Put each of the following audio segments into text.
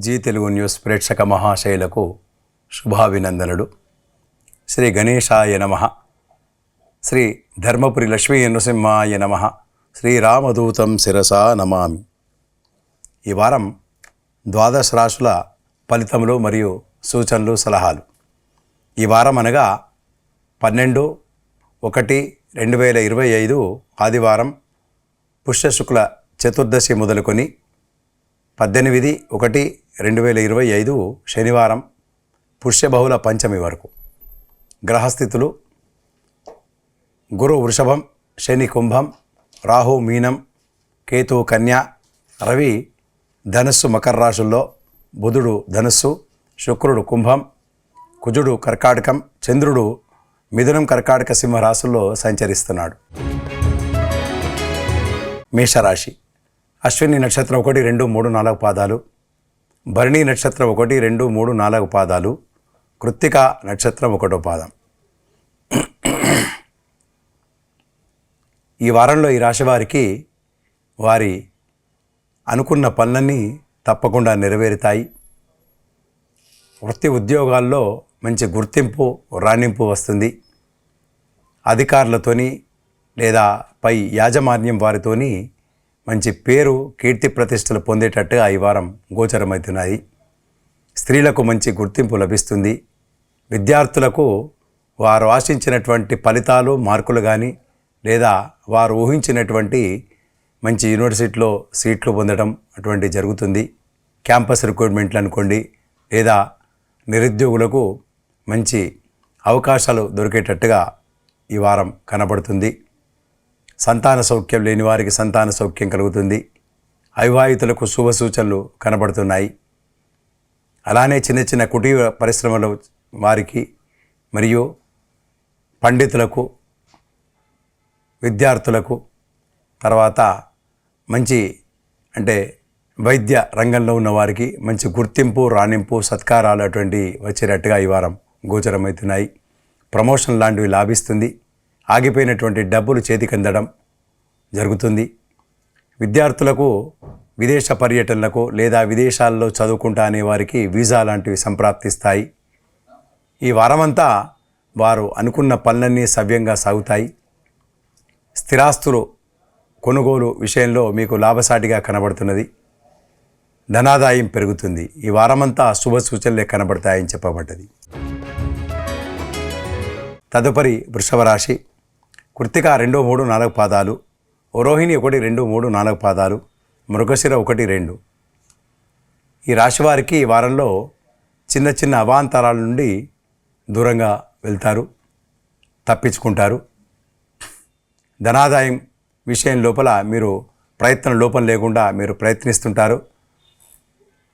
G Telugu news ప్రేక్షక మహాశైలకు శుభాభినందనలు. శ్రీ గణేశాయ నమః. శ్రీ ధర్మపురి లక్ష్మీ నృసింహాయ నమః. శ్రీరామదూతం శిరసా నమామి. ఈ వారం ద్వాదశ రాశుల ఫలితములు మరియు సూచనలు సలహాలు. ఈ వారం అనగా 12/1/2025 ఆదివారం పుష్యశుక్ల చతుర్దశి మొదలుకొని 18/1/2025 శనివారం పుష్యబహుళ పంచమి వరకు. గ్రహస్థితులు: గురు వృషభం, శని కుంభం, రాహు మీనం, కేతు కన్యా, రవి ధనుస్సు మకర రాశుల్లో, బుధుడు ధనుస్సు, శుక్రుడు కుంభం, కుజుడు కర్కాటకం, చంద్రుడు మిథునం కర్కాటక సింహ రాశుల్లో సంచరిస్తున్నాడు. మేషరాశి: అశ్విని నక్షత్రం 1, 2, 3, 4 పాదాలు, భరణి నక్షత్రం 1, 2, 3, 4 పాదాలు, కృత్తిక నక్షత్రం 1వ పాదం. ఈ వారంలో ఈ రాశి వారికి వారి అనుకున్న పనులన్నీ తప్పకుండా నెరవేరుతాయి. వృత్తి ఉద్యోగాల్లో మంచి గుర్తింపు, రాణింపు వస్తుంది. అధికారులతోని లేదా పై యాజమాన్యం వారితోని మంచి పేరు, కీర్తి ప్రతిష్టలు పొందేటట్టుగా ఈ వారం గోచరమవుతున్నాయి. స్త్రీలకు మంచి గుర్తింపు లభిస్తుంది. విద్యార్థులకు వారు ఆశించినటువంటి ఫలితాలు, మార్కులు కానీ లేదా వారు ఊహించినటువంటి మంచి యూనివర్సిటీలో సీట్లు పొందడం అటువంటి జరుగుతుంది. క్యాంపస్ రిక్రూట్మెంట్లు అనుకోండి, లేదా నిరుద్యోగులకు మంచి అవకాశాలు దొరికేటట్టుగా ఈ వారం కనబడుతుంది. సంతాన సౌఖ్యం లేని వారికి సంతాన సౌఖ్యం కలుగుతుంది. అవివాహితులకు శుభ సూచనలు కనబడుతున్నాయి. అలానే చిన్న చిన్న కుటీర పరిశ్రమల వారికి మరియు పండితులకు, విద్యార్థులకు, తర్వాత మంచి వైద్య రంగంలో ఉన్న వారికి మంచి గుర్తింపు, రాణింపు, సత్కారాలు అటువంటి వచ్చేటట్టుగా ఈ వారం గోచరమవుతున్నాయి. ప్రమోషన్ లాంటివి లాభిస్తుంది. ఆగిపోయినటువంటి డబ్బులు చేతికి అందడం జరుగుతుంది. విద్యార్థులకు విదేశ పర్యటనలకు లేదా విదేశాల్లో చదువుకుంటా అనే వారికి వీసా లాంటివి సంప్రాప్తిస్తాయి. ఈ వారమంతా వారు అనుకున్న పనులన్నీ సవ్యంగా సాగుతాయి. స్థిరాస్తులు కొనుగోలు విషయంలో మీకు లాభసాటిగా కనబడుతున్నది. ధనాదాయం పెరుగుతుంది. ఈ వారమంతా శుభ సూచనలే కనబడతాయని చెప్పబడ్డది. తదుపరి వృషభ రాశి: కృత్తిక 2, 3, 4 పాదాలు, రోహిణి 1, 2, 3, 4 పాదాలు, మృగశిర 1, 2. ఈ రాశి వారికి ఈ వారంలో చిన్న చిన్న అవాంతరాల నుండి దూరంగా వెళ్తారు, తప్పించుకుంటారు. ధనాదాయం విషయం లోపల మీరు ప్రయత్నం లోపం లేకుండా మీరు ప్రయత్నిస్తుంటారు.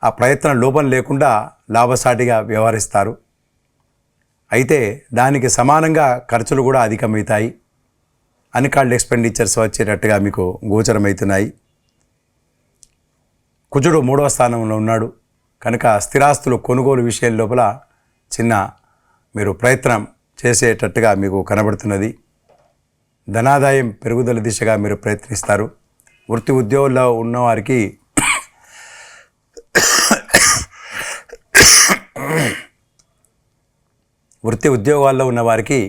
ఆ ప్రయత్నం లోపం లేకుండా లాభసాటిగా వ్యవహరిస్తారు. అయితే దానికి సమానంగా ఖర్చులు కూడా అధికమవుతాయి. అన్కాల్డ్ ఎక్స్పెండిచర్స్ వచ్చేటట్టుగా మీకు గోచరమవుతున్నాయి. కుజుడు 3వ స్థానంలో ఉన్నాడు కనుక స్థిరాస్తులు కొనుగోలు విషయం లోపల చిన్న మీరు ప్రయత్నం చేసేటట్టుగా మీకు కనబడుతున్నది. ధనాదాయం పెరుగుదల దిశగా మీరు ప్రయత్నిస్తారు. వృత్తి ఉద్యోగుల్లో ఉన్నవారికి వృత్తి ఉద్యోగాల్లో ఉన్నవారికి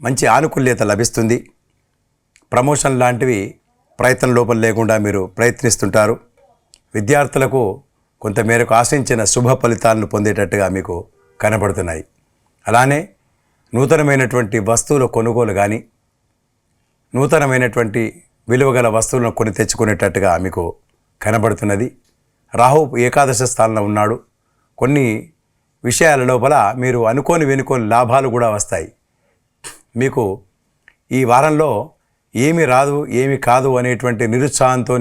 మంచి ఆనుకూల్యత లభిస్తుంది. ప్రమోషన్ లాంటివి ప్రయత్నం లోపం లేకుండా మీరు ప్రయత్నిస్తుంటారు. విద్యార్థులకు కొంతమేరకు ఆశించిన శుభ ఫలితాలను పొందేటట్టుగా మీకు కనబడుతున్నాయి. అలానే నూతనమైనటువంటి వస్తువుల కొనుగోలు కానీ, నూతనమైనటువంటి విలువగల వస్తువులను కొని తెచ్చుకునేటట్టుగా మీకు కనబడుతున్నది. రాహు ఏకాదశ స్థానంలో ఉన్నాడు. కొన్ని విషయాల లోపల మీరు అనుకోని వెనుకోని లాభాలు కూడా వస్తాయి. మీకు ఈ వారంలో ఏమి రాదు, ఏమి కాదు అనేటువంటి నిరుత్సాహంతో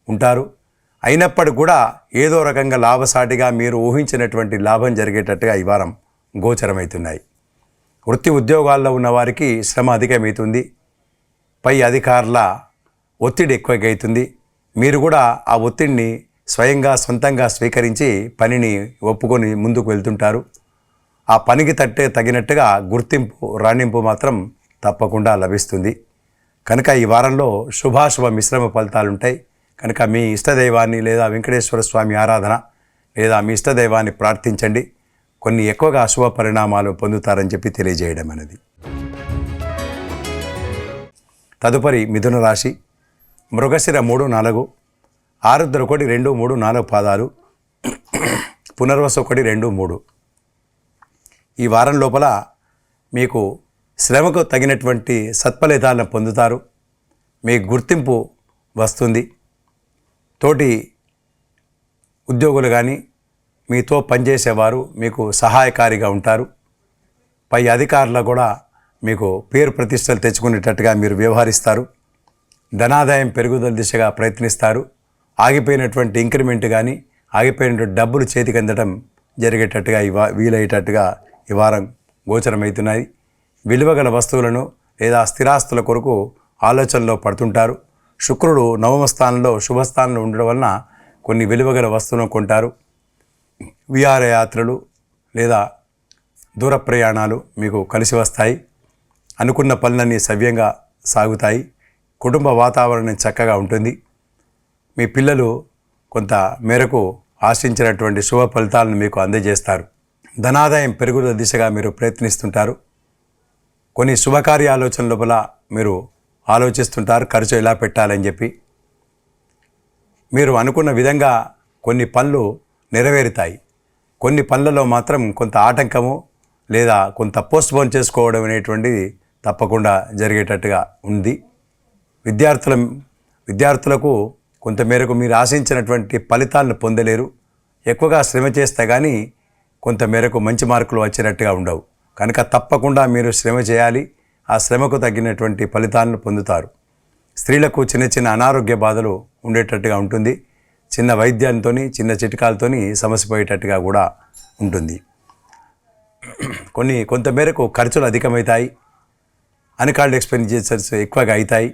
ఉంటారు. అయినప్పటికీ కూడా ఏదో రకంగా లాభసాటిగా మీరు ఊహించినటువంటి లాభం జరిగేటట్టుగా ఈ వారం గోచరమవుతున్నాయి. వృత్తి ఉద్యోగాల్లో ఉన్నవారికి శ్రమ అధికమవుతుంది. పై అధికారుల ఒత్తిడి ఎక్కువగా అవుతుంది. మీరు కూడా ఆ ఒత్తిడిని స్వయంగా సొంతంగా స్వీకరించి పనిని ఒప్పుకొని ముందుకు వెళ్తుంటారు. ఆ పనికి తగినట్టుగా గుర్తింపు, రాణింపు మాత్రం తప్పకుండా లభిస్తుంది. కనుక ఈ వారంలో శుభాశుభ మిశ్రమ ఫలితాలుంటాయి. కనుక మీ ఇష్టదైవాన్ని లేదా వెంకటేశ్వర స్వామి ఆరాధన లేదా మీ ఇష్టదైవాన్ని ప్రార్థించండి. కొన్ని ఎక్కువగా అశుభ పరిణామాలు పొందుతారని చెప్పి తెలియజేయడం అనేది. తదుపరి మిథున రాశి. మృగశిర 3, 4, ఆరుద్ర 1, 2, 3, 4 పాదాలు, పునర్వసు 1, 2, 3. ఈ వారం లోపల మీకు శ్రమకు తగినటువంటి సత్ఫలితాలను పొందుతారు. మీ గుర్తింపు వస్తుంది. తోటి ఉద్యోగులు కానీ మీతో పనిచేసేవారు మీకు సహాయకారిగా ఉంటారు. పై అధికారులు కూడా మీకు పేరు ప్రతిష్టలు తెచ్చుకునేటట్టుగా మీరు వ్యవహరిస్తారు. ధనాదాయం పెరుగుదల దిశగా ప్రయత్నిస్తారు. ఆగిపోయినటువంటి ఇంక్రిమెంట్ కానీ ఆగిపోయినటువంటి డబ్బులు చేతికి అందడం జరిగేటట్టుగా వీలయ్యేటట్టుగా ఈ వారం గోచరమవుతున్నాయి. విలువగల వస్తువులను లేదా స్థిరాస్తుల కొరకు ఆలోచనలో పడుతుంటారు. శుక్రుడు నవమ స్థానంలో శుభస్థానంలో ఉండడం వలన కొన్ని విలువగల వస్తువులను కొంటారు. విహారయాత్రలు లేదా దూర ప్రయాణాలు మీకు కలిసి వస్తాయి. అనుకున్న పనులన్నీ సవ్యంగా సాగుతాయి. కుటుంబ వాతావరణం చక్కగా ఉంటుంది. మీ పిల్లలు కొంత మేరకు ఆశించినటువంటి శుభ ఫలితాలను మీకు అందజేస్తారు. ధనాదాయం పెరుగుదల దిశగా మీరు ప్రయత్నిస్తుంటారు. కొన్ని శుభకార్యాలోచన లోపల మీరు ఆలోచిస్తుంటారు ఖర్చు ఎలా పెట్టాలని చెప్పి. మీరు అనుకున్న విధంగా కొన్ని పనులు నెరవేరుతాయి. కొన్ని పనులలో మాత్రం కొంత ఆటంకము లేదా కొంత పోస్ట్పోన్ చేసుకోవడం అనేటువంటిది తప్పకుండా జరిగేటట్టుగా ఉంది. విద్యార్థులకు కొంతమేరకు మీరు ఆశించినటువంటి ఫలితాలను పొందలేరు. ఎక్కువగా శ్రమ చేస్తే కానీ కొంతమేరకు మంచి మార్కులు వచ్చేటట్టుగా ఉండవు. కనుక తప్పకుండా మీరు శ్రమ చేయాలి. ఆ శ్రమకు తగినటువంటి ఫలితాలను పొందుతారు. స్త్రీలకు చిన్న చిన్న అనారోగ్య బాధలు ఉండేటట్టుగా ఉంటుంది. చిన్న వైద్యంతో చిన్న చిట్కాలతోని సమస్య పోయేటట్టుగా కూడా ఉంటుంది. కొంతమేరకు ఖర్చులు అధికమవుతాయి. అన్కాల్డ్ ఎక్స్పెండిచర్స్ ఎక్కువగా అవుతాయి.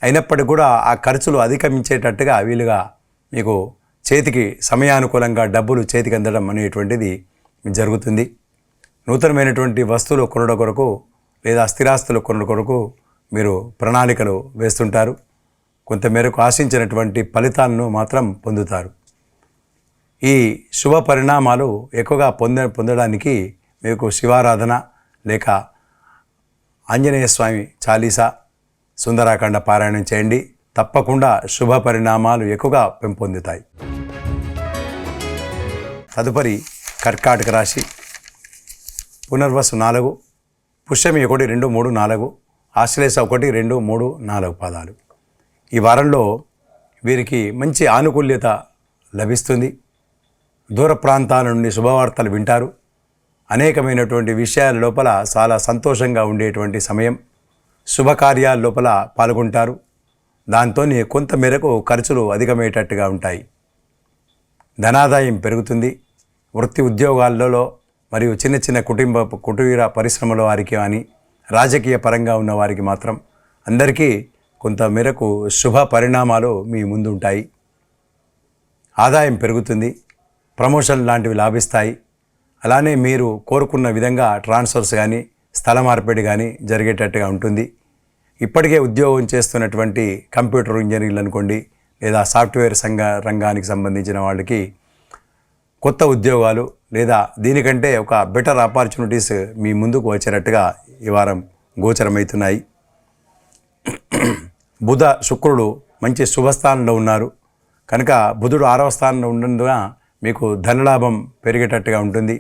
అయినప్పటికీ కూడా ఆ ఖర్చులు అధిగమించేటట్టుగా వీలుగా మీకు చేతికి సమయానుకూలంగా డబ్బులు చేతికి అందడం అనేటువంటిది జరుగుతుంది. నూతనమైనటువంటి వస్తువులు కొనుగోలు కొరకు లేదా స్థిరాస్తులు కొనుగోలు కొరకు మీరు ప్రణాళికలు వేస్తుంటారు. కొంతమేరకు ఆశించినటువంటి ఫలితాలను మాత్రం పొందుతారు. ఈ శుభ పరిణామాలు ఎక్కువగా పొందడానికి మీకు శివారాధన లేక ఆంజనేయ స్వామి చాలీసా, సుందరాకాండ పారాయణం చేయండి. తప్పకుండా శుభ పరిణామాలు ఎక్కువగా పెంపొందుతాయి. తదుపరి కర్కాటక రాశి. పునర్వసు 4, పుష్యమి 1, 2, 3, 4, ఆశ్లేష 1, 2, 3, 4 పాదాలు. ఈ వారంలో వీరికి మంచి ఆనుకూల్యత లభిస్తుంది. దూర ప్రాంతాల నుండి శుభవార్తలు వింటారు. అనేకమైనటువంటి విషయాల లోపల చాలా సంతోషంగా ఉండేటువంటి సమయం. శుభకార్యాల లోపల పాల్గొంటారు. దాంతో కొంతమేరకు ఖర్చులు అధికమయ్యేటట్టుగా ఉంటాయి. ధనాదాయం పెరుగుతుంది. వృత్తి ఉద్యోగాలలో మరియు చిన్న చిన్న కుటీర పరిశ్రమల వారికి కానీ రాజకీయ పరంగా ఉన్న వారికి మాత్రం అందరికీ కొంతమేరకు శుభ పరిణామాలు మీ ముందు ఉంటాయి. ఆదాయం పెరుగుతుంది. ప్రమోషన్ లాంటివి లాభిస్తాయి. అలానే మీరు కోరుకున్న విధంగా ట్రాన్స్ఫర్స్ కానీ స్థల మార్పిడి కానీ జరిగేటట్టుగా ఉంటుంది. ఇప్పటికే ఉద్యోగం చేస్తున్నటువంటి కంప్యూటర్ ఇంజనీర్లు అనుకోండి లేదా సాఫ్ట్వేర్ రంగానికి సంబంధించిన వాళ్ళకి కొత్త ఉద్యోగాలు లేదా దీనికంటే ఒక బెటర్ ఆపర్చునిటీస్ మీ ముందుకు వచ్చేటట్టుగా ఈ వారం గోచరమవుతున్నాయి. బుధ శుక్రుడు మంచి శుభస్థానంలో ఉన్నారు. కనుక బుధుడు 6వ స్థానంలో ఉన్నందున మీకు ధనలాభం పెరిగేటట్టుగా ఉంటుంది.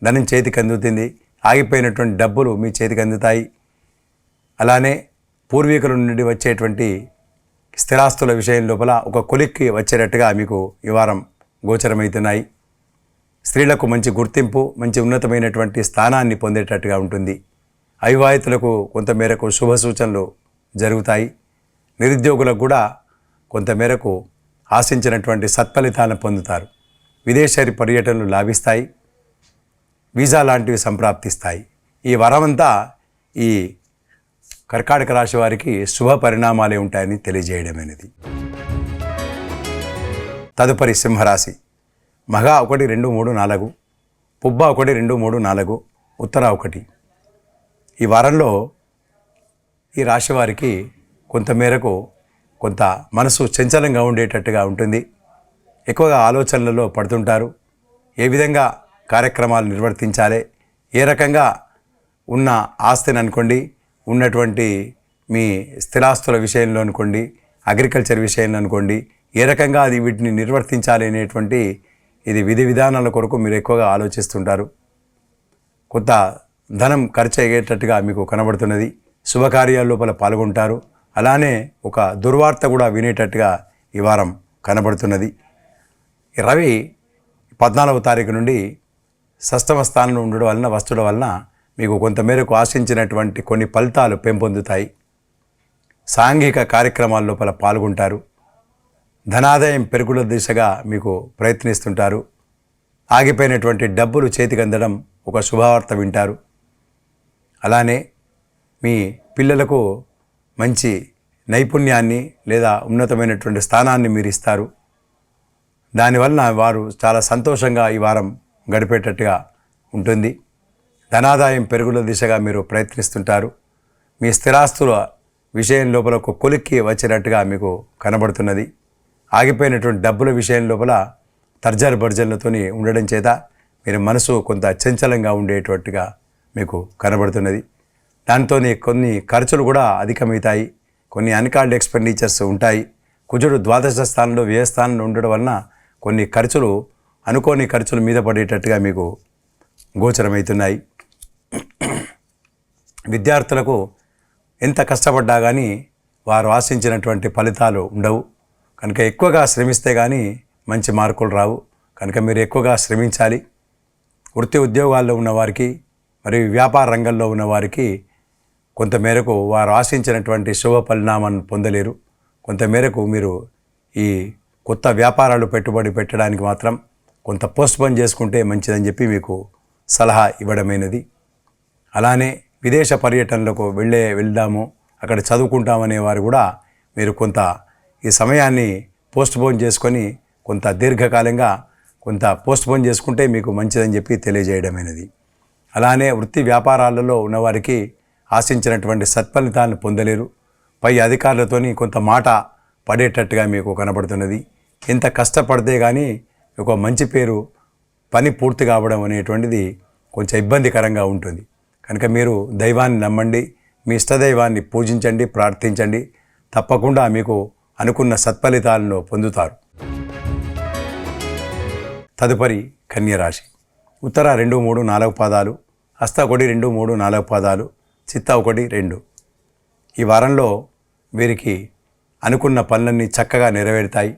ధనం చేతికి అందుతుంది. ఆగిపోయినటువంటి డబ్బులు మీ చేతికి అందుతాయి. అలానే పూర్వీకుల నుండి వచ్చేటువంటి స్థిరాస్తుల విషయం లోపల ఒక కొలిక్కి వచ్చేటట్టుగా మీకు ఈ వారం గోచరమవుతున్నాయి. స్త్రీలకు మంచి గుర్తింపు, మంచి ఉన్నతమైనటువంటి స్థానాన్ని పొందేటట్టుగా ఉంటుంది. అవివాహితులకు కొంతమేరకు శుభ సూచనలు జరుగుతాయి. నిరుద్యోగులకు కూడా కొంతమేరకు ఆశించినటువంటి సత్ఫలితాలను పొందుతారు. విదేశీ పర్యటనలు లాభిస్తాయి. వీసా లాంటివి సంప్రాప్తిస్తాయి. ఈ వరమంతా ఈ కర్కాటక రాశి వారికి శుభ పరిణామాలే ఉంటాయని తెలియజేయడమైనది. తదుపరి సింహరాశి. మగ 1, 2, 3, 4, పుబ్బ 1, 2, 3, 4, ఉత్తర 1. ఈ వారంలో ఈ రాశి వారికి కొంతమేరకు కొంత మనసు చంచలంగా ఉండేటట్టుగా ఉంటుంది. ఎక్కువగా ఆలోచనలలో పడుతుంటారు. ఏ విధంగా కార్యక్రమాలు నిర్వర్తించాలి, ఏ రకంగా ఉన్న ఆస్తిని అనుకోండి, ఉన్నటువంటి మీ స్థిరాస్తుల విషయంలో అనుకోండి, అగ్రికల్చర్ విషయంలో అనుకోండి, ఏ రకంగా అది వీటిని నిర్వర్తించాలి అనేటువంటి ఇది విధి విధానాల కొరకు మీరు ఎక్కువగా ఆలోచిస్తుంటారు. కొంత ధనం ఖర్చు అయ్యేటట్టుగా మీకు కనబడుతున్నది. శుభకార్యాల లోపల పాల్గొంటారు. అలానే ఒక దుర్వార్త కూడా వినేటట్టుగా ఈ వారం కనబడుతున్నది. రవి 14వ తారీఖు నుండి షష్టమ స్థానంలో ఉండడం వలన, వస్తుండడం వలన మీకు కొంతమేరకు ఆశించినటువంటి కొన్ని ఫలితాలు పెంపొందుతాయి. సాంఘిక కార్యక్రమాల లోపల పాల్గొంటారు. ధనాదాయం పెరుగుల దిశగా మీకు ప్రయత్నిస్తుంటారు. ఆగిపోయినటువంటి డబ్బులు చేతికి అందడం ఒక శుభవార్త వింటారు. అలానే మీ పిల్లలకు మంచి నైపుణ్యాన్ని లేదా ఉన్నతమైనటువంటి స్థానాన్ని మీరు ఇస్తారు. దానివలన వారు చాలా సంతోషంగా ఈ వారం గడిపేటట్టుగా ఉంటుంది. ధనాదాయం పెరుగుల దిశగా మీరు ప్రయత్నిస్తుంటారు. మీ స్థిరాస్తుల విషయం లోపల ఒక కొలిక్కి వచ్చినట్టుగా మీకు కనబడుతున్నది. ఆగిపోయినటువంటి డబ్బుల విషయం లోపల తర్జన భర్జనలతోని ఉండడం చేత మీరు మనసు కొంత చంచలంగా ఉండేటట్టుగా మీకు కనబడుతున్నది. దాంతో కొన్ని ఖర్చులు కూడా అధికమవుతాయి. కొన్ని అన్కాల్డ్ ఎక్స్పెండిచర్స్ ఉంటాయి. కుజుడు ద్వాదశ స్థానంలో వ్యయ స్థానంలో ఉండడం వలన కొన్ని ఖర్చులు అనుకోని ఖర్చుల మీద పడేటట్టుగా మీకు గోచరమవుతున్నాయి. విద్యార్థులకు ఎంత కష్టపడ్డా కానీ వారు ఆశించినటువంటి ఫలితాలు ఉండవు. కనుక ఎక్కువగా శ్రమిస్తే కానీ మంచి మార్కులు రావు. కనుక మీరు ఎక్కువగా శ్రమించాలి. వృత్తి ఉద్యోగాల్లో ఉన్నవారికి మరియు వ్యాపార రంగంలో ఉన్నవారికి కొంతమేరకు వారు ఆశించినటువంటి శుభ పరిణామాన్ని పొందలేరు. కొంతమేరకు మీరు ఈ కొత్త వ్యాపారాలు పెట్టుబడి పెట్టడానికి మాత్రం కొంత పోస్ట్పోన్ చేసుకుంటే మంచిదని చెప్పి మీకు సలహా ఇవ్వడమైనది. అలానే విదేశ పర్యటనలకు వెళ్దాము, అక్కడ చదువుకుంటామనే వారు కూడా మీరు కొంత ఈ సమయాన్ని పోస్ట్పోన్ చేసుకొని కొంత దీర్ఘకాలంగా కొంత పోస్ట్పోన్ చేసుకుంటే మీకు మంచిదని చెప్పి తెలియజేయడమైనది. అలానే వృత్తి వ్యాపారాలలో ఉన్నవారికి ఆశించినటువంటి సత్ఫలితాలను పొందలేరు. పై అధికారులతోని కొంత మాట పడేటట్టుగా మీకు కనబడుతున్నది. ఎంత కష్టపడితే కానీ ఒక మంచి పేరు పని పూర్తి కావడం అనేటువంటిది కొంచెం ఇబ్బందికరంగా ఉంటుంది. కనుక మీరు దైవాన్ని నమ్మండి, మీ ఇష్టదైవాన్ని పూజించండి, ప్రార్థించండి. తప్పకుండా మీకు అనుకున్న సత్ఫలితాలను పొందుతారు. తదుపరి కన్యరాశి. ఉత్తర 2, 3, 4 పాదాలు, హస్త 1, 2, 3, 4 పాదాలు, చిత్త 1, 2. ఈ వారంలో వీరికి అనుకున్న పనులన్నీ చక్కగా నెరవేరుతాయి.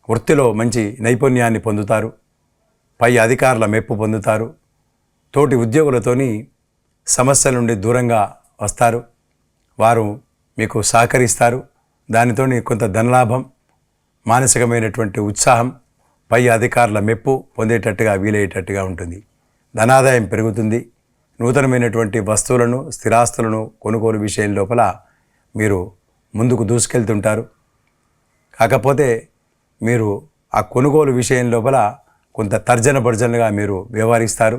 వృత్తిలో మంచి నైపుణ్యాన్ని పొందుతారు. పై అధికారుల మెప్పు పొందుతారు. తోటి ఉద్యోగులతోని సమస్యల నుండి దూరంగా వస్తారు. వారు మీకు సహకరిస్తారు. దానితోని కొంత ధనలాభం, మానసికమైనటువంటి ఉత్సాహం, పై అధికారుల మెప్పు పొందేటట్టుగా వీలయ్యేటట్టుగా ఉంటుంది. ధనాదాయం పెరుగుతుంది. నూతనమైనటువంటి వస్తువులను, స్థిరాస్తులను కొనుగోలు విషయం లోపల మీరు ముందుకు దూసుకెళ్తుంటారు. కాకపోతే మీరు ఆ కొనుగోలు విషయం లోపల కొంత తర్జన భర్జనగా మీరు వ్యవహరిస్తారు.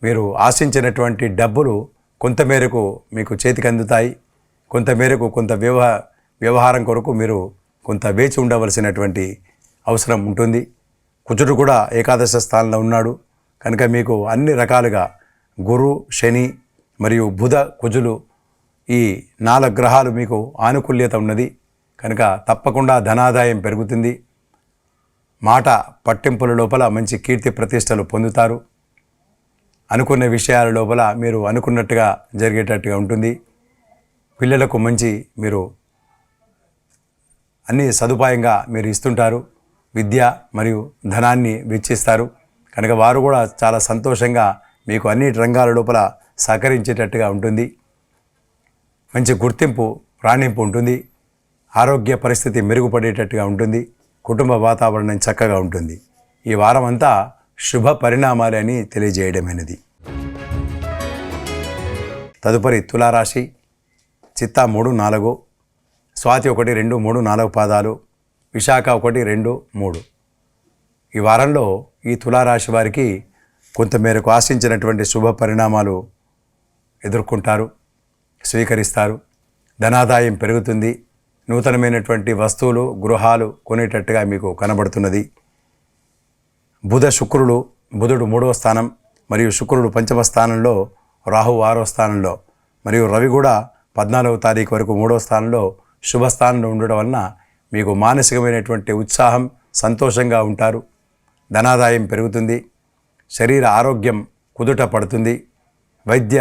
మీరు ఆశించినటువంటి డబ్బులు కొంతమేరకు మీకు చేతికి అందుతాయి. కొంతమేరకు కొంత వ్యవహారం కొరకు మీరు కొంత వేచి ఉండవలసినటువంటి అవసరం ఉంటుంది. కుజుడు కూడా ఏకాదశ స్థానంలో ఉన్నాడు. కనుక మీకు అన్ని రకాలుగా గురు, శని మరియు బుధ, కుజులు ఈ 4 గ్రహాలు మీకు ఆనుకూల్యత ఉన్నది. కనుక తప్పకుండా ధనాదాయం పెరుగుతుంది. మాట పట్టింపుల లోపల మంచి కీర్తి ప్రతిష్టలు పొందుతారు. అనుకున్న విషయాల లోపల మీరు అనుకున్నట్టుగా జరిగేటట్టుగా ఉంటుంది. పిల్లలకు మంచి మీరు అన్ని సదుపాయంగా మీరు ఇస్తుంటారు. విద్య మరియు ధనాన్ని వెచ్చిస్తారు. కనుక వారు కూడా చాలా సంతోషంగా మీకు అన్ని రంగాల లోపల సహకరించేటట్టుగా ఉంటుంది. మంచి గుర్తింపు, రాణింపు ఉంటుంది. ఆరోగ్య పరిస్థితి మెరుగుపడేటట్టుగా ఉంటుంది. కుటుంబ వాతావరణం చక్కగా ఉంటుంది. ఈ వారం అంతా శుభ పరిణామాలని తెలియజేయడమైనది. తదుపరి తులారాశి. చిత్త 3, 4, స్వాతి 1, 2, 3, 4 పాదాలు, విశాఖ 1, 2, 3. ఈ వారంలో ఈ తులారాశి వారికి కొంతమేరకు ఆశించినటువంటి శుభ పరిణామాలు ఎదుర్కొంటారు, స్వీకరిస్తారు. ధనాదాయం పెరుగుతుంది. నూతనమైనటువంటి వస్తువులు గృహాలు కొనేటట్టుగా మీకు కనబడుతున్నది. బుధుడు 3వ స్థానం మరియు శుక్రుడు 5వ స్థానంలో, రాహు 6వ స్థానంలో మరియు రవి కూడా 14వ తారీఖు వరకు 3వ స్థానంలో శుభస్థానంలో ఉండడం వలన మీకు మానసికమైనటువంటి ఉత్సాహం, సంతోషంగా ఉంటారు. ధనాదాయం పెరుగుతుంది. శరీర ఆరోగ్యం కుదుట పడుతుంది. వైద్య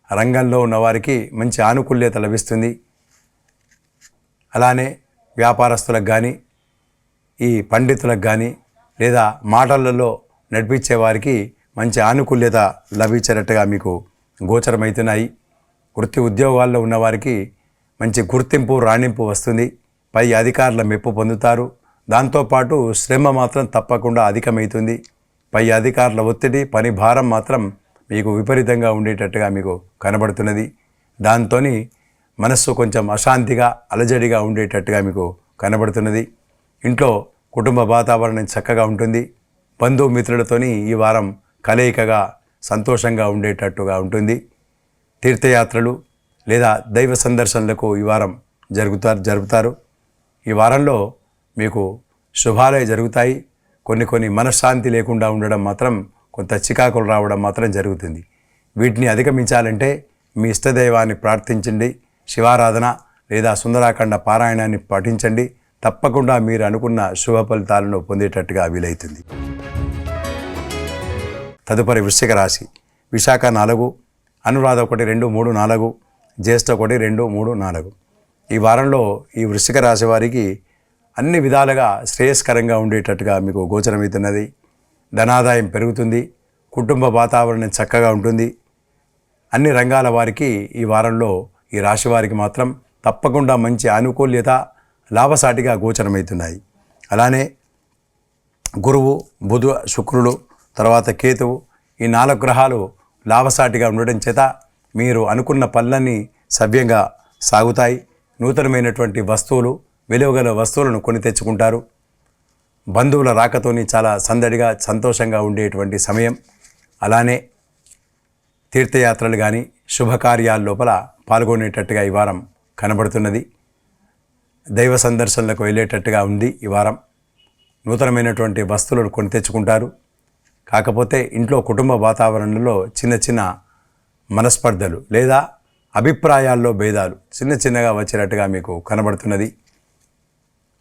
రంగంలో ఉన్నవారికి మంచి ఆనుకూల్యత లభిస్తుంది. అలానే వ్యాపారస్తులకు కానీ, ఈ పండితులకు కానీ లేదా మాటలలో నడిపించే వారికి మంచి ఆనుకూల్యత లభించేటట్టుగా మీకు గోచరమవుతున్నాయి. వృత్తి ఉద్యోగాల్లో ఉన్నవారికి మంచి గుర్తింపు, రాణింపు వస్తుంది. పై అధికారుల మెప్పు పొందుతారు. దాంతోపాటు శ్రమ మాత్రం తప్పకుండా అధికమవుతుంది. పై అధికారుల ఒత్తిడి, పని భారం మాత్రం మీకు విపరీతంగా ఉండేటట్టుగా మీకు కనబడుతున్నది. దాంతో మనస్సు కొంచెం అశాంతిగా, అలజడిగా ఉండేటట్టుగా మీకు కనబడుతున్నది. ఇంట్లో కుటుంబ వాతావరణం చక్కగా ఉంటుంది. బంధుమిత్రులతోని ఈ వారం కలయికగా సంతోషంగా ఉండేటట్టుగా ఉంటుంది. తీర్థయాత్రలు లేదా దైవ సందర్శనలకు ఈ వారం జరుపుతారు. ఈ వారంలో మీకు శుభాలే జరుగుతాయి. కొన్ని మనశ్శాంతి లేకుండా ఉండడం మాత్రం, కొంత చికాకులు రావడం మాత్రం జరుగుతుంది. వీటిని అధిగమించాలంటే మీ ఇష్టదైవాన్ని ప్రార్థించండి. శివారాధన లేదా సుందరాఖండ పారాయణాన్ని పఠించండి. తప్పకుండా మీరు అనుకున్న శుభ ఫలితాలను పొందేటట్టుగా వీలవుతుంది. తదుపరి వృశ్చిక రాశి. విశాఖ 4, అనురాధ 1, 2, 3, 4, జ్యేష్ఠ 1, 2, 3, 4. ఈ వారంలో ఈ వృశ్చిక రాశి వారికి అన్ని విధాలుగా శ్రేయస్కరంగా ఉండేటట్టుగా మీకు గోచరమవుతున్నది. ధనాదాయం పెరుగుతుంది. కుటుంబ వాతావరణం చక్కగా ఉంటుంది. అన్ని రంగాల వారికి ఈ వారంలో ఈ రాశి వారికి మాత్రం తప్పకుండా మంచి ఆనుకూల్యత, లాభసాటిగా గోచరమవుతున్నాయి. అలానే గురువు, బుధ, శుక్రుడు, తర్వాత కేతువు, ఈ 4 గ్రహాలు లాభసాటిగా ఉండడం చేత మీరు అనుకున్న పనులన్నీ సవ్యంగా సాగుతాయి. నూతనమైనటువంటి వస్తువులు, విలువగల వస్తువులను కొని తెచ్చుకుంటారు. బంధువుల రాకతోని చాలా సందడిగా, సంతోషంగా ఉండేటువంటి సమయం. అలానే తీర్థయాత్రలు కానీ, శుభకార్యాల లోపల పాల్గొనేటట్టుగా ఈ వారం కనబడుతున్నది. దైవ సందర్శనలకు వెళ్ళేటట్టుగా ఉంది ఈ వారం. నూతనమైనటువంటి వస్తువులను కొని తెచ్చుకుంటారు. కాకపోతే ఇంట్లో కుటుంబ వాతావరణంలో చిన్న మనస్పర్ధలు లేదా అభిప్రాయాల్లో భేదాలు చిన్నగా వచ్చేటట్టుగా మీకు కనబడుతున్నది.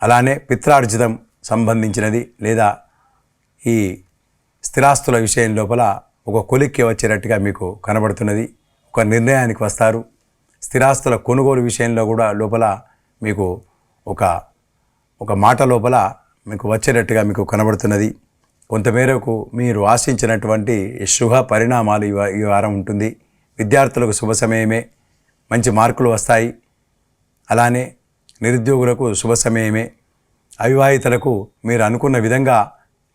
అలానే పిత్రార్జితం సంబంధించినది లేదా ఈ స్థిరాస్తుల విషయం లోపల ఒక కొలిక్కి వచ్చేటట్టుగా మీకు కనబడుతున్నది. ఒక నిర్ణయానికి వస్తారు. స్థిరాస్తుల కొనుగోలు విషయంలో కూడా లోపల మీకు ఒక మాట లోపల మీకు వచ్చేటట్టుగా మీకు కనబడుతున్నది. కొంతమేరకు మీరు ఆశించినటువంటి శుభ పరిణామాలు ఈ వారం ఉంటుంది. విద్యార్థులకు శుభ సమయమే, మంచి మార్కులు వస్తాయి. అలానే నిరుద్యోగులకు శుభ సమయమే. అవివాహితులకు మీరు అనుకున్న విధంగా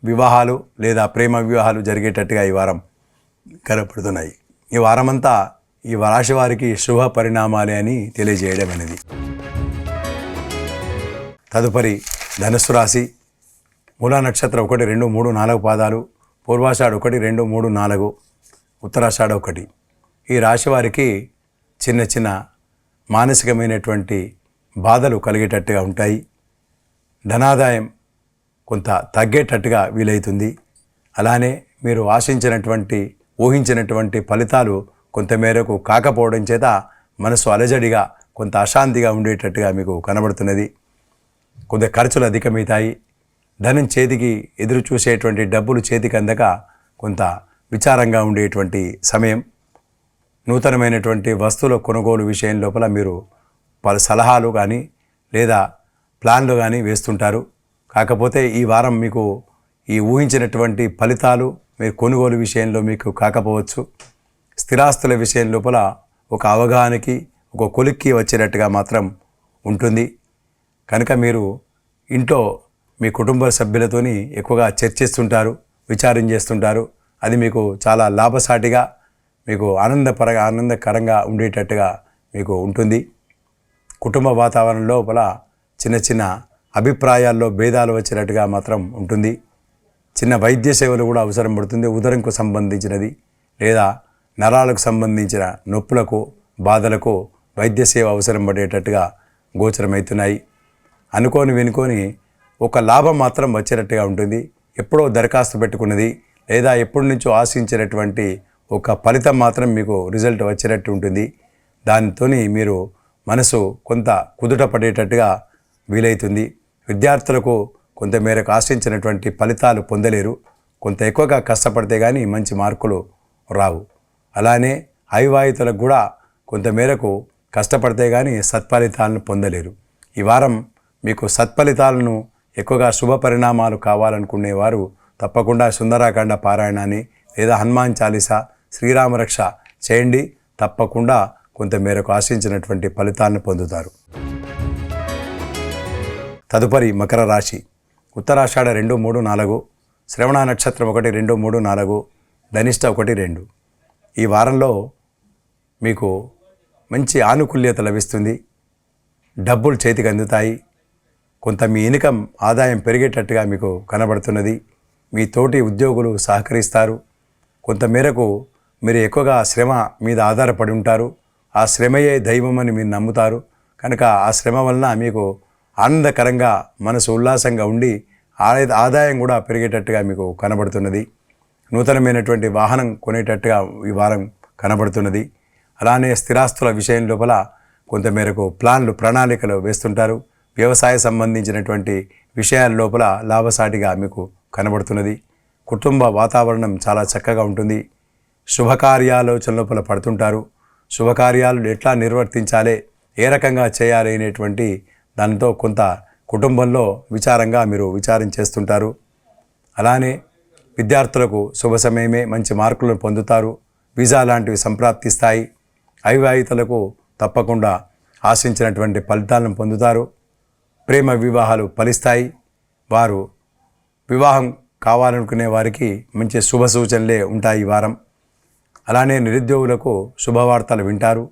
వివాహాలు లేదా ప్రేమ వివాహాలు జరిగేటట్టుగా ఈ వారం కనపడుతున్నాయి. ఈ వారమంతా ఈ రాశి వారికి శుభ పరిణామాలే అని తెలియజేయడం అనేది. తదుపరి ధనుస్సు రాశి. మూలా నక్షత్రం 1, 2, 3, 4 పాదాలు, పూర్వాషాఢ 1, 2, 3, 4, ఉత్తరాషాఢ 1. ఈ రాశి వారికి చిన్న మానసికమైనటువంటి బాధలు కలిగేటట్టుగా ఉంటాయి. ధనాదాయం కొంత తగ్గేటట్టుగా వీలవుతుంది. అలానే మీరు ఆశించినటువంటి, ఊహించినటువంటి ఫలితాలు కొంతమేరకు కాకపోవడం చేత మనసు అలజడిగా, కొంత అశాంతిగా ఉండేటట్టుగా మీకు కనబడుతున్నది. కొంత ఖర్చులు అధికమవుతాయి. ధనం చేతికి ఎదురు చూసేటువంటి డబ్బులు చేతికి అందక కొంత విచారంగా ఉండేటువంటి సమయం. నూతనమైనటువంటి వస్తువుల కొనుగోలు విషయం లోపల మీరు పలు సలహాలు కానీ లేదా ప్లాన్లు కానీ వేస్తుంటారు. కాకపోతే ఈ వారం మీకు ఈ ఊహించినటువంటి ఫలితాలు మీరు కొనుగోలు విషయంలో మీకు కాకపోవచ్చు. స్థిరాస్తుల విషయం లోపల ఒక అవగాహనకి, ఒక కొలిక్కి వచ్చేటట్టుగా మాత్రం ఉంటుంది. కనుక మీరు ఇంట్లో మీ కుటుంబ సభ్యులతోని ఎక్కువగా చర్చిస్తుంటారు, విచారం చేస్తుంటారు. అది మీకు చాలా లాభసాటిగా, మీకు ఆనందకరంగా ఉండేటట్టుగా మీకు ఉంటుంది. కుటుంబ వాతావరణం లోపల చిన్న అభిప్రాయాల్లో భేదాలు వచ్చేటట్టుగా మాత్రం ఉంటుంది. చిన్న వైద్య సేవలు కూడా అవసరం పడుతుంది. ఉదరంకు సంబంధించినది లేదా నరాలకు సంబంధించిన నొప్పులకు, బాధలకు వైద్య సేవ అవసరం పడేటట్టుగా గోచరమవుతున్నాయి. అనుకోని వినుకొని ఒక లాభం మాత్రం వచ్చేటట్టుగా ఉంటుంది. ఎప్పుడో దరఖాస్తు పెట్టుకున్నది లేదా ఎప్పటి నుంచో ఆశించినటువంటి ఒక ఫలితం మాత్రం మీకు రిజల్ట్ వచ్చేటట్టు ఉంటుంది. దానితో మీరు మనసు కొంత కుదుట పడేటట్టుగా వీలవుతుంది. విద్యార్థులకు కొంత మేరకు ఆశించినటువంటి ఫలితాలు పొందలేరు. కొంత ఎక్కువగా కష్టపడితే కానీ మంచి మార్కులు రావు. అలానే అవివాహితులకు కూడా కొంత మేరకు కష్టపడితే కానీ సత్ఫలితాలను పొందలేరు. ఈ వారం మీకు సత్ఫలితాలను ఎక్కువగా శుభ పరిణామాలు కావాలనుకునేవారు తప్పకుండా సుందరాకాండ పారాయణాన్ని లేదా హనుమాన్ చాలీసా, శ్రీరామరక్ష చేయండి. తప్పకుండా కొంత మేరకు ఆశించినటువంటి ఫలితాలను పొందుతారు. తదుపరి మకర రాశి. ఉత్తరాషాఢ 2, 3, 4, శ్రవణ నక్షత్రం 1, 2, 3, 4, ధనిష్ట 1, 2. ఈ వారంలో మీకు మంచి ఆనుకూల్యత లభిస్తుంది. డబ్బులు చేతికి అందుతాయి. కొంత మీ ఇన్కమ్ ఆదాయం పెరిగేటట్టుగా మీకు కనబడుతున్నది. మీ తోటి ఉద్యోగులు సహకరిస్తారు. కొంత మేరకు మీరు ఎక్కువగా శ్రమ మీద ఆధారపడి ఉంటారు. ఆ శ్రమయే దైవం అని మీరు నమ్ముతారు. కనుక ఆ శ్రమ వలన మీకు ఆనందకరంగా మనసు ఉల్లాసంగా ఉండి ఆదాయం కూడా పెరిగేటట్టుగా మీకు కనబడుతున్నది. నూతనమైనటువంటి వాహనం కొనేటట్టుగా ఈ వారం కనబడుతున్నది. అలానే స్థిరాస్తుల విషయం లోపల కొంతమేరకు ప్రణాళికలు వేస్తుంటారు. వ్యవసాయ సంబంధించినటువంటి విషయాల లోపల లాభసాటిగా మీకు కనబడుతున్నది. కుటుంబ వాతావరణం చాలా చక్కగా ఉంటుంది. శుభకార్యాలోచన లోపల పడుతుంటారు. శుభకార్యాలు ఎట్లా నిర్వర్తించాలి, ఏ రకంగా చేయాలి అనేటువంటి దానితో కొంత కుటుంబంలో విచారం చేస్తుంటారు. అలానే విద్యార్థులకు శుభ సమయమే, మంచి మార్కులను పొందుతారు. వీసా లాంటివి సంప్రాప్తిస్తాయి. అవివాహితులకు తప్పకుండా ఆశించినటువంటి ఫలితాలను పొందుతారు. ప్రేమ వివాహాలు ఫలిస్తాయి. వారు వివాహం కావాలనుకునే వారికి మంచి శుభ సూచనలే ఉంటాయి ఈ వారం. అలానే నిరుద్యోగులకు శుభవార్తలు వింటారు.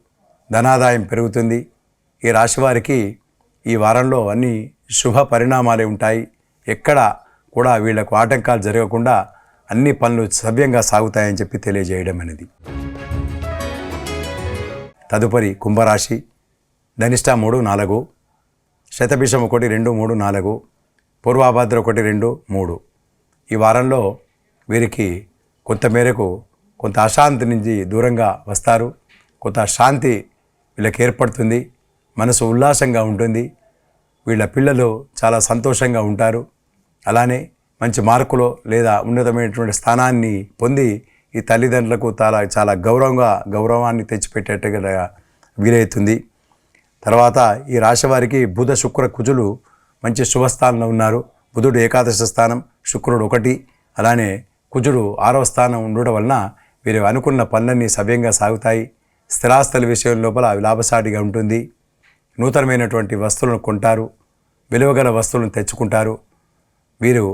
ధనాదాయం పెరుగుతుంది. ఈ రాశి వారికి ఈ వారంలో అన్ని శుభ పరిణామాలే ఉంటాయి. ఎక్కడ కూడా వీళ్లకు ఆటంకాలు జరగకుండా అన్ని పనులు సవ్యంగా సాగుతాయని చెప్పి తెలియజేయడం అనేది. తదుపరి కుంభరాశి. ధనిష్ట 3, 4, శతభిషం 1, 2, 3, 4, పూర్వాభాద్ర 1, 2, 3. ఈ వారంలో వీరికి కొంత మేరకు కొంత అశాంతి నుంచి దూరంగా వస్తారు. కొంత శాంతి వీళ్ళకి ఏర్పడుతుంది. మనసు ఉల్లాసంగా ఉంటుంది. వీళ్ళ పిల్లలు చాలా సంతోషంగా ఉంటారు. అలానే మంచి మార్కులు లేదా ఉన్నతమైనటువంటి స్థానాన్ని పొంది ఈ తల్లిదండ్రులకు చాలా గౌరవాన్ని తెచ్చిపెట్టేట్టుగా వీలవుతుంది. తర్వాత ఈ రాశి వారికి బుధ, శుక్ర, కుజులు మంచి శుభస్థానంలో ఉన్నారు. బుధుడు ఏకాదశ స్థానం, శుక్రుడు 1, అలానే కుజుడు 6వ స్థానం ఉండడం వలన వీరు అనుకున్న పనులన్నీ సవ్యంగా సాగుతాయి. స్థిరాస్తుల విషయం లోపల లాభసాటిగా ఉంటుంది. నూతనమైనటువంటి వస్తువులను కొంటారు. విలువగల వస్తువులను తెచ్చుకుంటారు. వీరు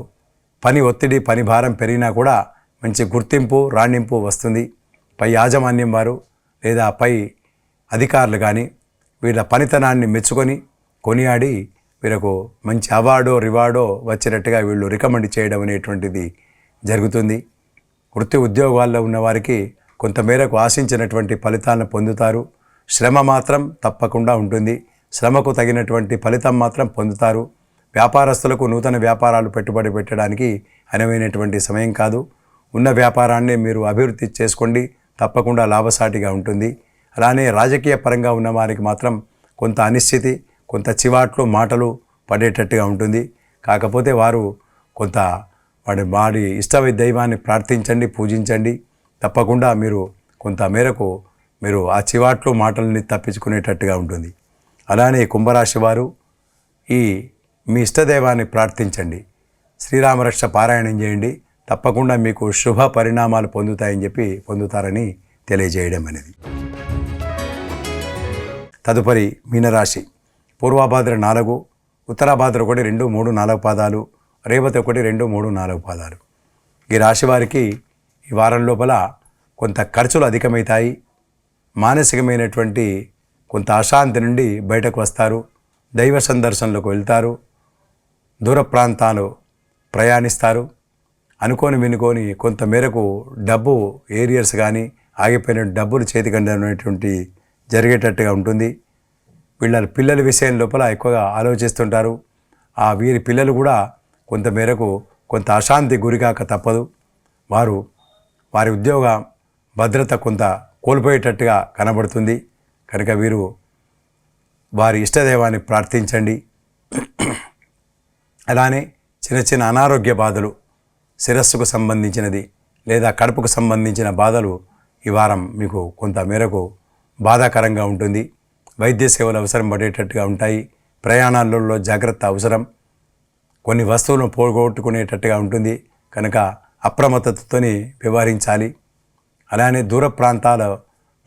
పని ఒత్తిడి, పని భారం పెరిగినా కూడా మంచి గుర్తింపు, రాణింపు వస్తుంది. పై యాజమాన్యం వారు లేదా పై అధికారులు కానీ వీళ్ళ పనితనాన్ని మెచ్చుకొని కొనియాడి వీళ్ళకు మంచి అవార్డో రివార్డో వచ్చేటట్టుగా వీళ్ళు రికమెండ్ చేయడం అనేటువంటిది జరుగుతుంది. వృత్తి ఉద్యోగాల్లో ఉన్నవారికి కొంతమేరకు ఆశించినటువంటి ఫలితాలను పొందుతారు. శ్రమ మాత్రం తప్పకుండా ఉంటుంది. శ్రమకు తగినటువంటి ఫలితం మాత్రం పొందుతారు. వ్యాపారస్తులకు నూతన వ్యాపారాలు పెట్టుబడి పెట్టడానికి అనువైనటువంటి సమయం కాదు. ఉన్న వ్యాపారాన్ని మీరు అభివృద్ధి చేసుకోండి. తప్పకుండా లాభసాటిగా ఉంటుంది. అలానే రాజకీయ పరంగా ఉన్న వారికి మాత్రం కొంత అనిశ్చితి, కొంత చివాట్లు మాటలు పడేటట్టుగా ఉంటుంది. కాకపోతే వారు కొంత వాడి ఇష్ట దైవాన్ని ప్రార్థించండి, పూజించండి. తప్పకుండా మీరు కొంత మేరకు మీరు ఆ చివాట్లు మాటలని తప్పించుకునేటట్టుగా ఉంటుంది. అలానే కుంభరాశి వారు మీ ఇష్టదైవాన్ని ప్రార్థించండి. శ్రీరామరక్ష పారాయణం చేయండి. తప్పకుండా మీకు శుభ పరిణామాలు పొందుతారని తెలియజేయడం అనేది. తదుపరి మీనరాశి. పూర్వాభాద్ర 4, ఉత్తరాభాద్ర 1, 2, 3, 4 పాదాలు, రేవతి 1, 2, 3, 4 పాదాలు. ఈ రాశి వారికి ఈ వారం లోపల కొంత ఖర్చులు అధికమవుతాయి. మానసికమైనటువంటి కొంత అశాంతి నుండి బయటకు వస్తారు. దైవ సందర్శనలకు వెళ్తారు. దూర ప్రాంతాలు ప్రయాణిస్తారు. అనుకోని వినుకొని కొంత మేరకు డబ్బు ఏరియర్స్ కానీ ఆగిపోయిన డబ్బులు చేతికందనేటువంటి జరిగేటట్టుగా ఉంటుంది. పిల్లల విషయం లోపల ఎక్కువగా ఆలోచిస్తుంటారు. వీరి పిల్లలు కూడా కొంతమేరకు కొంత అశాంతి గురికాక తప్పదు. వారి ఉద్యోగ భద్రత కొంత కోల్పోయేటట్టుగా కనబడుతుంది. కనుక వీరు వారి ఇష్టదైవాన్ని ప్రార్థించండి. అలానే చిన్న చిన్న అనారోగ్య బాధలు, శిరస్సుకు సంబంధించినది లేదా కడుపుకు సంబంధించిన బాధలు ఈ వారం మీకు కొంత మేరకు బాధాకరంగా ఉంటుంది. వైద్య సేవలు అవసరం పడేటట్టుగా ఉంటాయి. ప్రయాణాలలో జాగ్రత్త అవసరం. కొన్ని వస్తువులను పోగొట్టుకునేటట్టుగా ఉంటుంది. కనుక అప్రమత్తతతో వ్యవహరించాలి. అలానే దూర ప్రాంతాల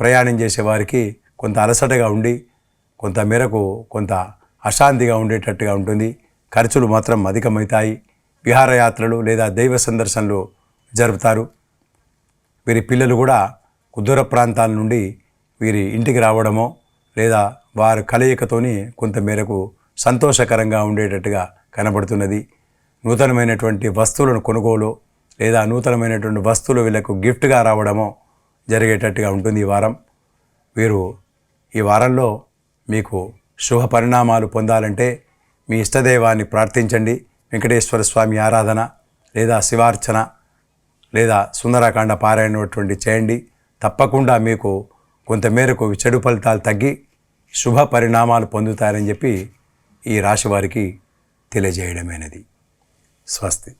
ప్రయాణం చేసే వారికి కొంత అలసటగా ఉండి కొంత మేరకు కొంత అశాంతిగా ఉండేటట్టుగా ఉంటుంది. ఖర్చులు మాత్రం అధికమవుతాయి. విహారయాత్రలు లేదా దైవ సందర్శనలు జరుపుతారు. వీరి పిల్లలు కూడా దూర ప్రాంతాల నుండి వీరి ఇంటికి రావడమో లేదా వారి కలయికతోని కొంత మేరకు సంతోషకరంగా ఉండేటట్టుగా కనబడుతున్నది. నూతనమైనటువంటి వస్తువులను కొనుగోలు లేదా నూతనమైనటువంటి వస్తువులు వీళ్ళకు గిఫ్ట్గా రావడమో జరిగేటట్టుగా ఉంటుంది ఈ వారం. వీరు ఈ వారంలో మీకు శుభ పరిణామాలు పొందాలంటే మీ ఇష్టదైవాన్ని ప్రార్థించండి. వెంకటేశ్వర స్వామి ఆరాధన లేదా శివార్చన లేదా సుందరకాండ పారాయణటువంటి చేయండి. తప్పకుండా మీకు కొంతమేరకు చెడు ఫలితాలు తగ్గి శుభ పరిణామాలు పొందుతారని చెప్పి ఈ రాశి వారికి తెలియజేయడమైనది. స్వస్తి.